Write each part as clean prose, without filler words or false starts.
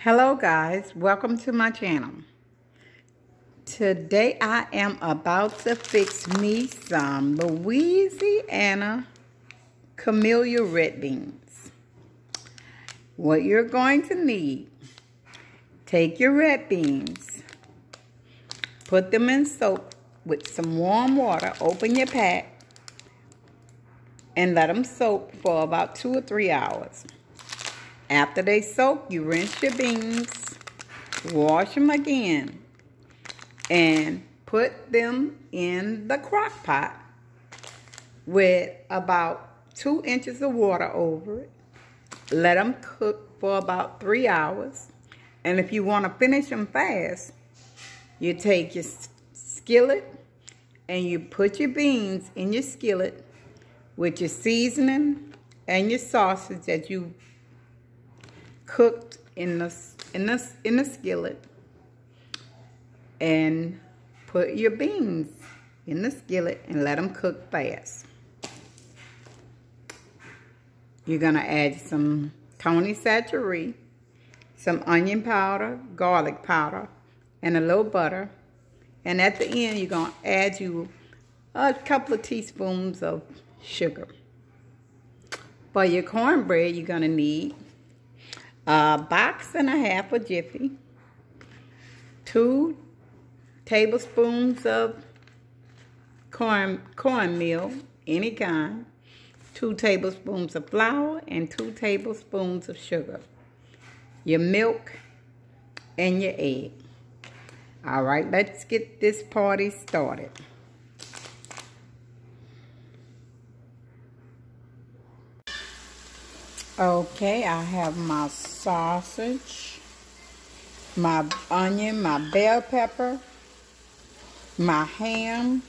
Hello guys, welcome to my channel. Today I am about to fix me some Louisiana camellia red beans. What you're going to need: take your red beans, put them in soak with some warm water, open your pack, and let them soak for about 2 or 3 hours. After they soak, you rinse your beans, wash them again, and put them in the crock pot with about 2 inches of water over it. Let them cook for about 3 hours. And if you want to finish them fast, you take your skillet and you put your beans in your skillet with your seasoning and your sausage that you cooked in the skillet, and put your beans in the skillet and let them cook fast. You're gonna add some Tony Satchery, some onion powder, garlic powder, and a little butter. And at the end, you're gonna add you a couple of teaspoons of sugar. For your cornbread, you're gonna need a box and a half of Jiffy, 2 tablespoons of cornmeal, any kind, 2 tablespoons of flour, and 2 tablespoons of sugar, your milk, and your egg. All right, let's get this party started. Okay, I have my sausage, my onion, my bell pepper, my ham,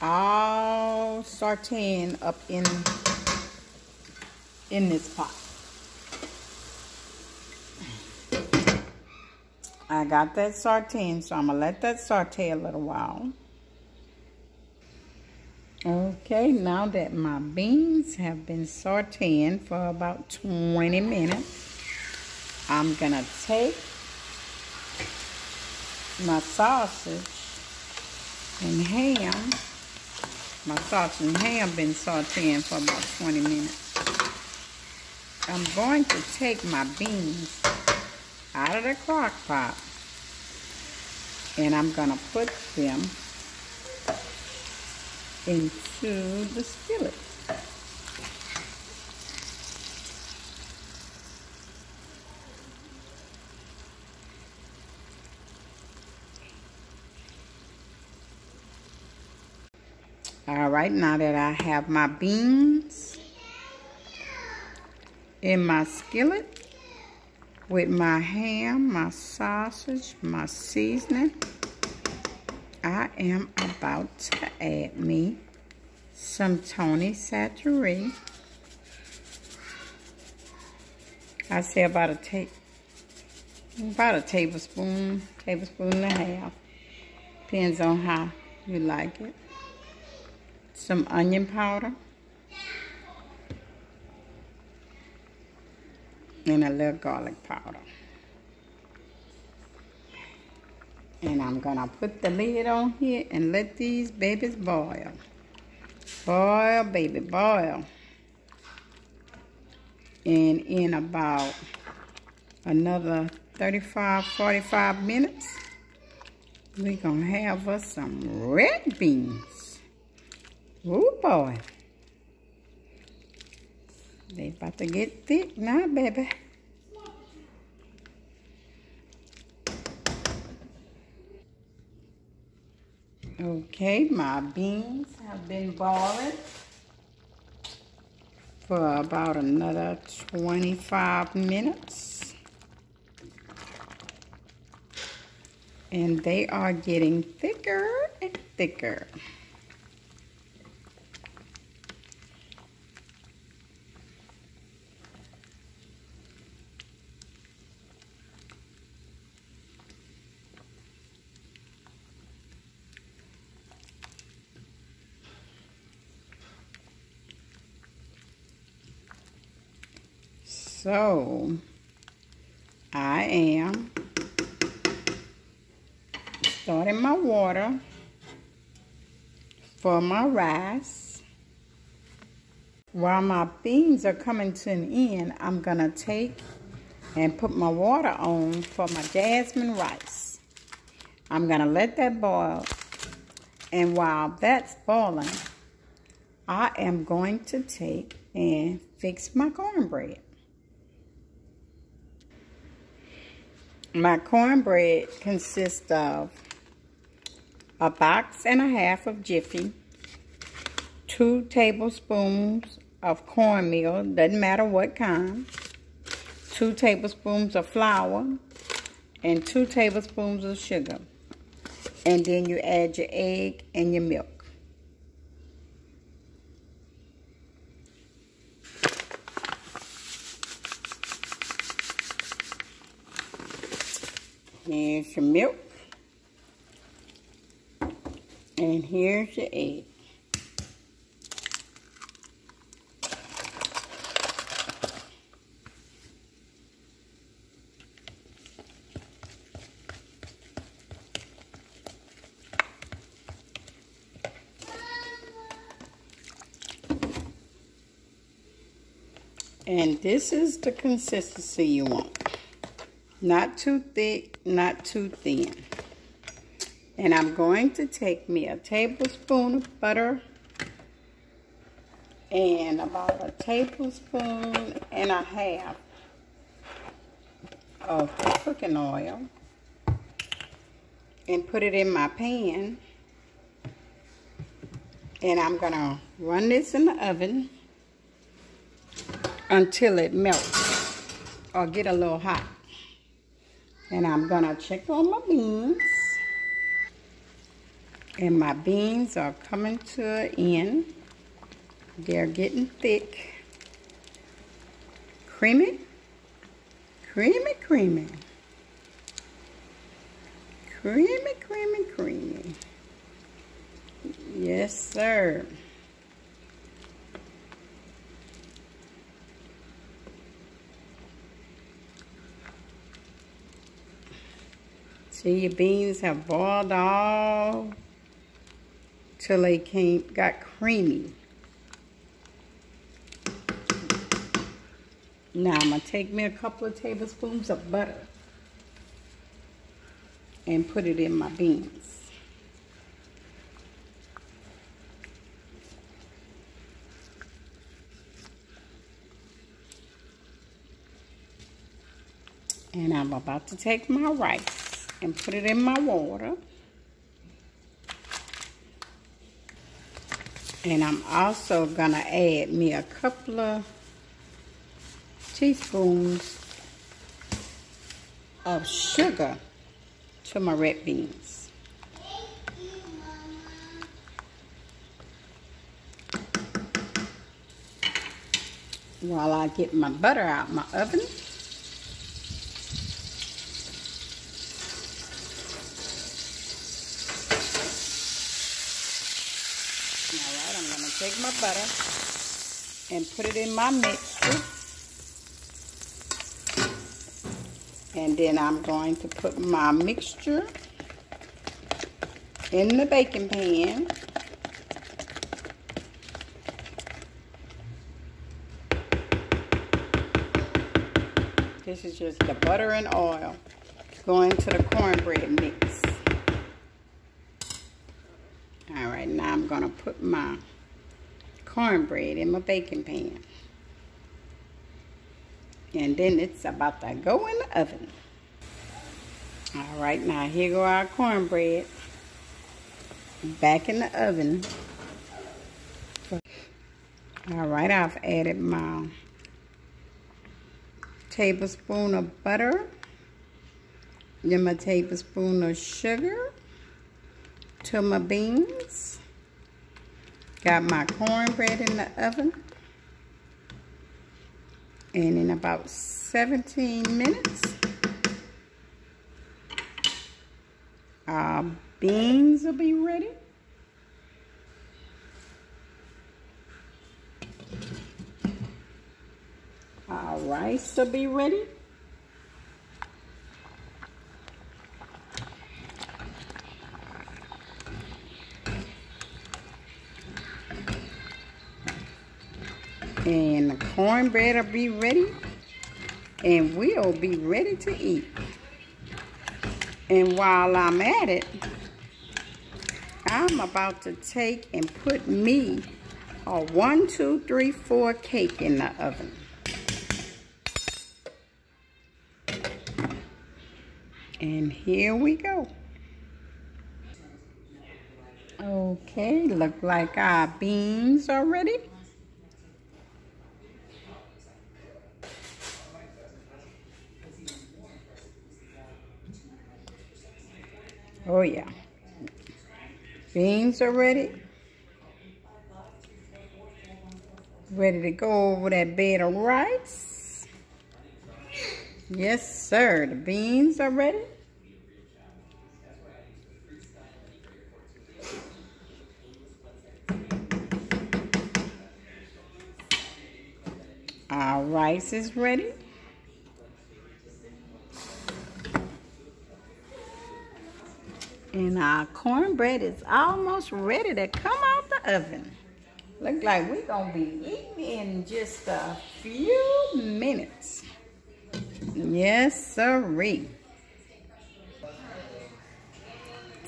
all sauteing up in this pot. I got that sauteing, so I'm going to let that saute a little while. Okay, now that my beans have been sauteing for about 20 minutes, I'm going to take my sausage and ham. My sausage and ham been sauteing for about 20 minutes. I'm going to take my beans out of the crock pot, and I'm going to put them into the skillet. All right, now that I have my beans in my skillet with my ham, my sausage, my seasoning, I am about to add me some Tony Satchery. I say about a tablespoon, tablespoon and a half. Depends on how you like it. Some onion powder. And a little garlic powder. And I'm gonna put the lid on here and let these babies boil. Boil, baby, boil. And in about another 35-45 minutes, we're gonna have us some red beans. Oh boy. They about to get thick now, baby. Okay, my beans have been boiling for about another 25 minutes. And they are getting thicker and thicker. So I am starting my water for my rice. While my beans are coming to an end, I'm gonna take and put my water on for my jasmine rice. I'm gonna let that boil, and while that's boiling, I am going to take and fix my cornbread. My cornbread consists of a box and a half of Jiffy, 2 tablespoons of cornmeal, doesn't matter what kind, 2 tablespoons of flour, and 2 tablespoons of sugar. And then you add your egg and your milk. Here's your milk. And here's your egg. And this is the consistency you want. Not too thick, not too thin. And I'm going to take me a tablespoon of butter and about a tablespoon and a half of cooking oil and put it in my pan. And I'm gonna run this in the oven until it melts or get a little hot. And I'm gonna check on my beans. And my beans are coming to an end. They're getting thick. Creamy, creamy, creamy. Creamy, creamy, creamy. Yes, sir. See, your beans have boiled all till they got creamy. Now I'm gonna take me a couple of tablespoons of butter and put it in my beans. And I'm about to take my rice and put it in my water. And I'm also gonna add me a couple of teaspoons of sugar to my red beans. While I get my butter out my oven. Alright, I'm going to take my butter and put it in my mixture. And then I'm going to put my mixture in the baking pan. This is just the butter and oil going to the cornbread mix. Alright, now I'm going to put my cornbread in my baking pan. And then it's about to go in the oven. Alright, now here go our cornbread. Back in the oven. Alright, I've added my tablespoon of butter. Then my tablespoon of sugar to my beans. Got my cornbread in the oven. And in about 17 minutes, our beans will be ready. Our rice will be ready. cornbread will be ready, and we'll be ready to eat. And while I'm at it, I'm about to take and put me a 1, 2, 3, 4 cake in the oven. And here we go. Okay, look like our beans are ready. Oh yeah. Beans are ready. Ready to go over that bed of rice. Yes, sir. The beans are ready. Our rice is ready. And our cornbread is almost ready to come out the oven. Look like we're gonna be eating in just a few minutes. Yes, sirree.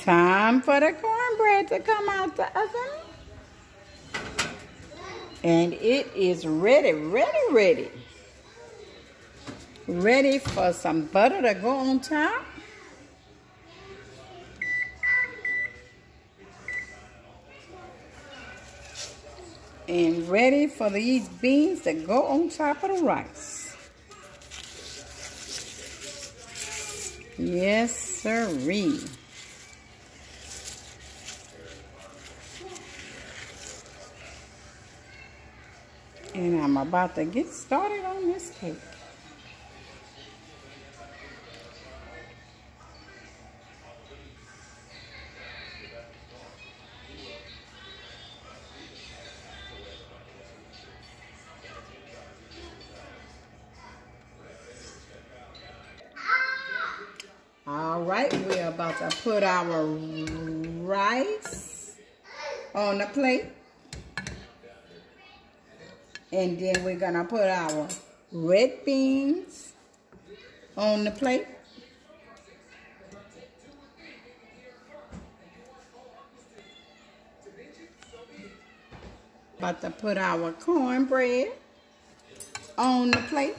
Time for the cornbread to come out the oven. And it is ready, ready, ready. Ready for some butter to go on top. And ready for these beans to go on top of the rice. Yes, sirree. And I'm about to get started on this cake. All right, we're about to put our rice on the plate. And then we're gonna put our red beans on the plate. About to put our cornbread on the plate.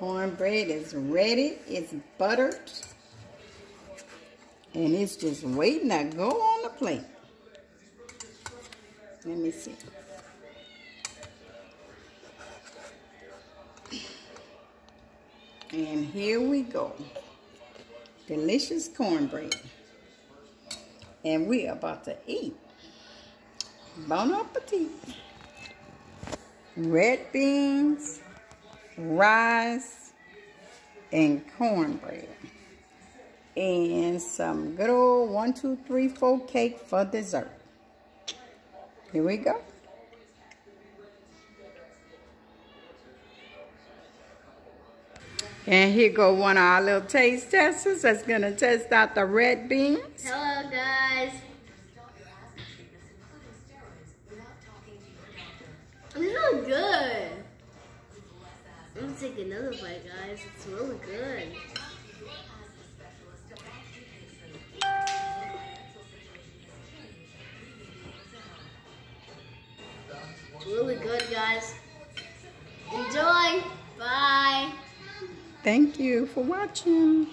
Cornbread is ready, it's buttered, and it's just waiting to go on the plate. Let me see. And here we go. Delicious cornbread. And we are about to eat. Bon appetit. Red beans, rice, and cornbread. And some good old 1, 2, 3, 4 cake for dessert. Here we go. And here go one of our little taste testers that's going to test out the red beans. Hello, guys. This is good. I'm going to take another bite, guys. It's really good. It's really good, guys. Enjoy. Bye. Thank you for watching.